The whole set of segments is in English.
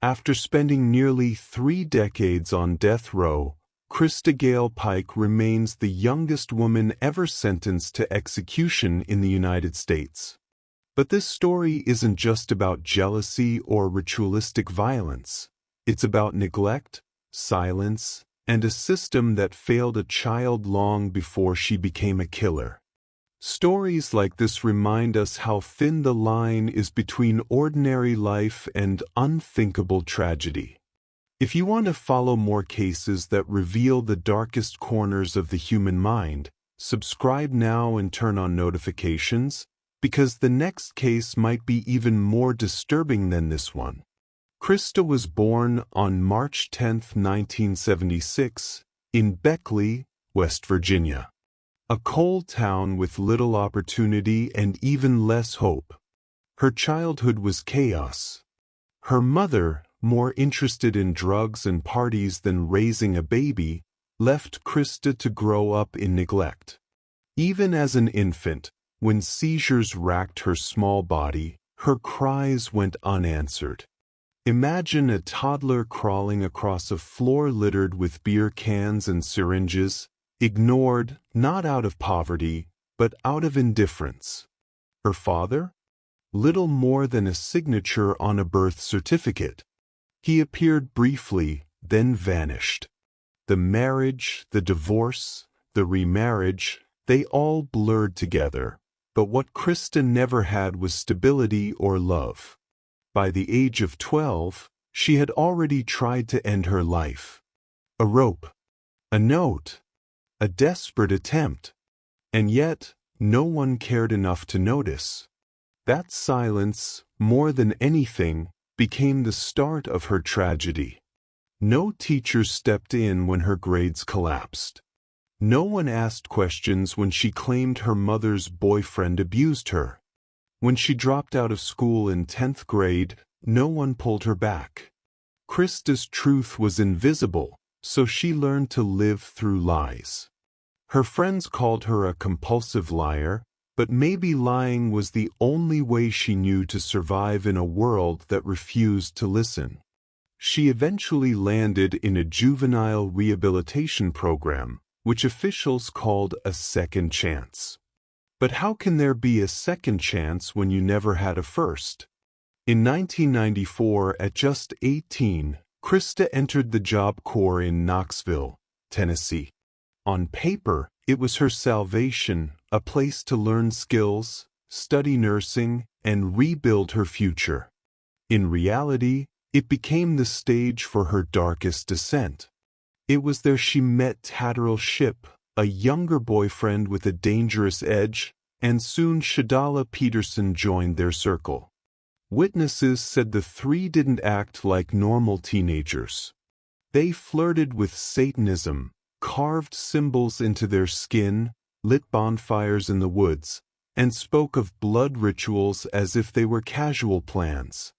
After spending nearly 3 decades on death row, Christa Gail Pike remains the youngest woman ever sentenced to execution in the United States. But this story isn't just about jealousy or ritualistic violence. It's about neglect, silence, and a system that failed a child long before she became a killer. Stories like this remind us how thin the line is between ordinary life and unthinkable tragedy. If you want to follow more cases that reveal the darkest corners of the human mind, subscribe now and turn on notifications, because the next case might be even more disturbing than this one. Christa was born on March 10, 1976, in Beckley, West Virginia. A coal town with little opportunity and even less hope. Her childhood was chaos. Her mother, more interested in drugs and parties than raising a baby, left Christa to grow up in neglect. Even as an infant, when seizures racked her small body, her cries went unanswered. Imagine a toddler crawling across a floor littered with beer cans and syringes, ignored not out of poverty, but out of indifference. Her father? Little more than a signature on a birth certificate. He appeared briefly, then vanished. The marriage, the divorce, the remarriage, they all blurred together. But what Christa never had was stability or love. By the age of 12, she had already tried to end her life. A rope, a note, a desperate attempt. And yet, no one cared enough to notice. That silence, more than anything, became the start of her tragedy. No teacher stepped in when her grades collapsed. No one asked questions when she claimed her mother's boyfriend abused her. When she dropped out of school in 10th grade, no one pulled her back. Christa's truth was invisible, so she learned to live through lies. Her friends called her a compulsive liar, but maybe lying was the only way she knew to survive in a world that refused to listen. She eventually landed in a juvenile rehabilitation program, which officials called a second chance. But how can there be a second chance when you never had a first? In 1994, at just 18, Christa entered the Job Corps in Knoxville, Tennessee. On paper, it was her salvation, a place to learn skills, study nursing, and rebuild her future. In reality, it became the stage for her darkest descent. It was there she met Tadaryl Shipp, a younger boyfriend with a dangerous edge, and soon Shadolla Peterson joined their circle. Witnesses said the three didn't act like normal teenagers. They flirted with Satanism, carved symbols into their skin, lit bonfires in the woods, and spoke of blood rituals as if they were casual plans.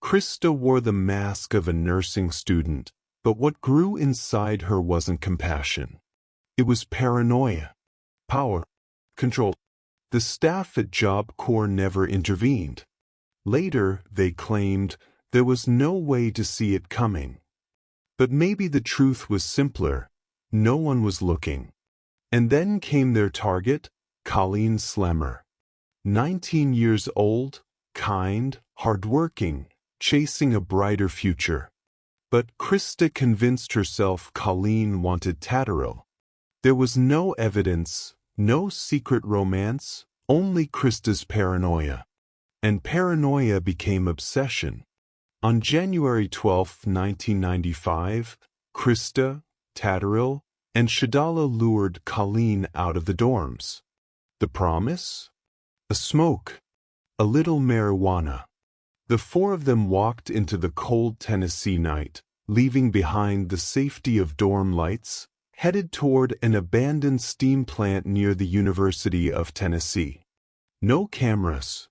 Christa wore the mask of a nursing student, but what grew inside her wasn't compassion. It was paranoia, power, control. The staff at Job Corps never intervened. Later, they claimed, there was no way to see it coming. But maybe the truth was simpler. No one was looking. And then came their target, Colleen Slemmer. 19 years old, kind, hardworking, chasing a brighter future. But Christa convinced herself Colleen wanted Tadaryl. There was no evidence, no secret romance, only Christa's paranoia. And paranoia became obsession. On January 12, 1995, Christa, Tadaryl, and Shadolla lured Colleen out of the dorms. The promise? A smoke. A little marijuana. The four of them walked into the cold Tennessee night, leaving behind the safety of dorm lights, headed toward an abandoned steam plant near the University of Tennessee. No cameras.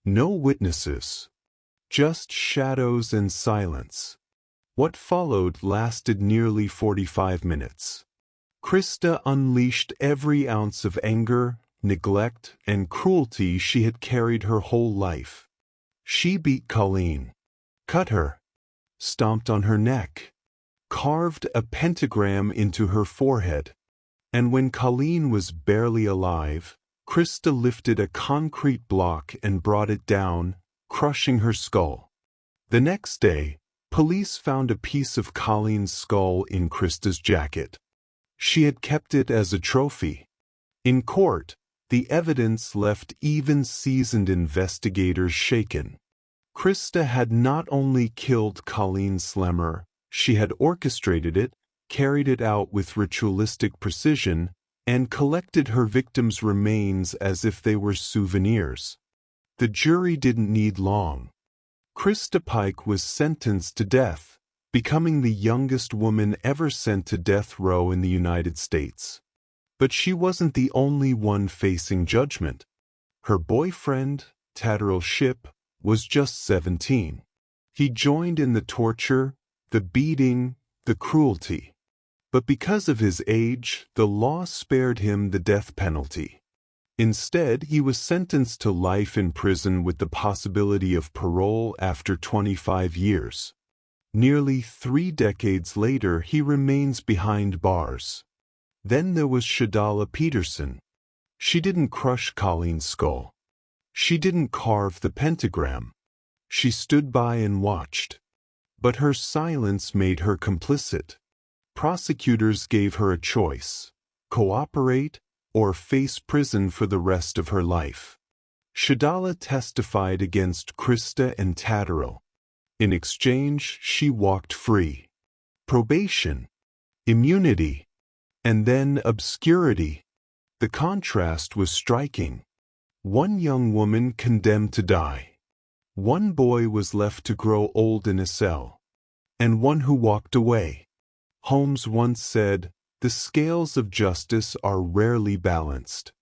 No witnesses. Just shadows and silence. What followed lasted nearly 45 minutes. Christa unleashed every ounce of anger, neglect, and cruelty she had carried her whole life. She beat Colleen, cut her, stomped on her neck, carved a pentagram into her forehead. And when Colleen was barely alive, Christa lifted a concrete block and brought it down, crushing her skull. The next day, police found a piece of Colleen's skull in Christa's jacket. She had kept it as a trophy. In court, the evidence left even seasoned investigators shaken. Christa had not only killed Colleen Slemmer, she had orchestrated it, carried it out with ritualistic precision, and collected her victims' remains as if they were souvenirs. The jury didn't need long. Christa Pike was sentenced to death, becoming the youngest woman ever sent to death row in the United States. But she wasn't the only one facing judgment. Her boyfriend, Tadaryl Shipp, was just 17. He joined in the torture, the beating, the cruelty. But because of his age, the law spared him the death penalty. Instead, he was sentenced to life in prison with the possibility of parole after 25 years. Nearly 3 decades later, he remains behind bars. Then there was Shadolla Peterson. She didn't crush Colleen's skull. She didn't carve the pentagram. She stood by and watched. But her silence made her complicit. Prosecutors gave her a choice: cooperate or face prison for the rest of her life. Shadolla testified against Christa and Tadaryl. In exchange, she walked free. Probation, immunity, and then obscurity. The contrast was striking. One young woman condemned to die. One boy was left to grow old in a cell. And one who walked away. Holmes once said, "The scales of justice are rarely balanced.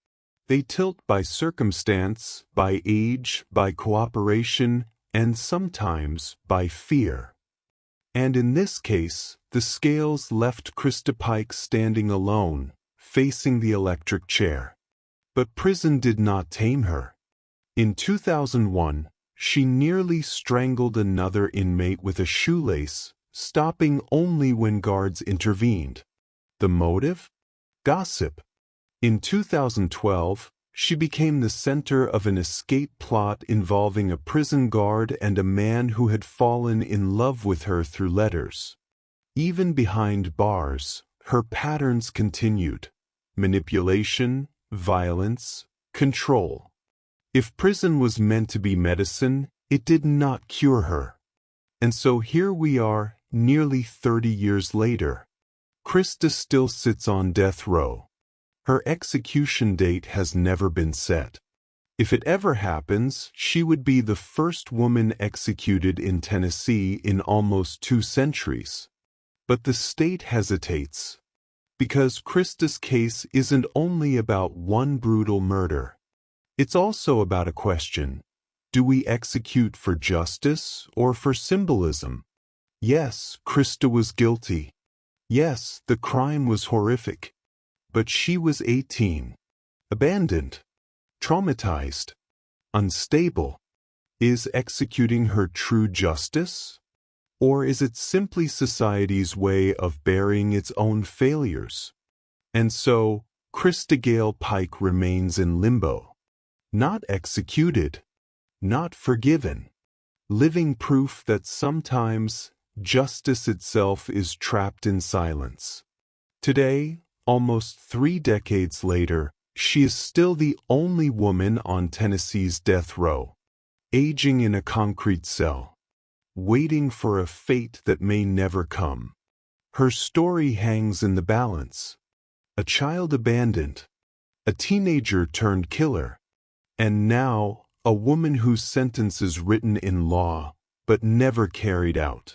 They tilt by circumstance, by age, by cooperation, and sometimes by fear." And in this case, the scales left Christa Pike standing alone, facing the electric chair. But prison did not tame her. In 2001, she nearly strangled another inmate with a shoelace, stopping only when guards intervened. The motive? Gossip. In 2012, she became the center of an escape plot involving a prison guard and a man who had fallen in love with her through letters. Even behind bars, her patterns continued: manipulation, violence, control. If prison was meant to be medicine, it did not cure her. And so here we are, nearly 30 years later. Christa still sits on death row. Her execution date has never been set. If it ever happens, she would be the first woman executed in Tennessee in almost 2 centuries. But the state hesitates. Because Christa's case isn't only about one brutal murder. It's also about a question: do we execute for justice or for symbolism? Yes, Christa was guilty. Yes, the crime was horrific. But she was 18. Abandoned. Traumatized. Unstable. Is executing her true justice? Or is it simply society's way of burying its own failures? And so, Christa Gail Pike remains in limbo. Not executed. Not forgiven. Living proof that sometimes justice itself is trapped in silence. Today, almost 3 decades later, she is still the only woman on Tennessee's death row, aging in a concrete cell, waiting for a fate that may never come. Her story hangs in the balance: a child abandoned, a teenager turned killer, and now a woman whose sentence is written in law but never carried out.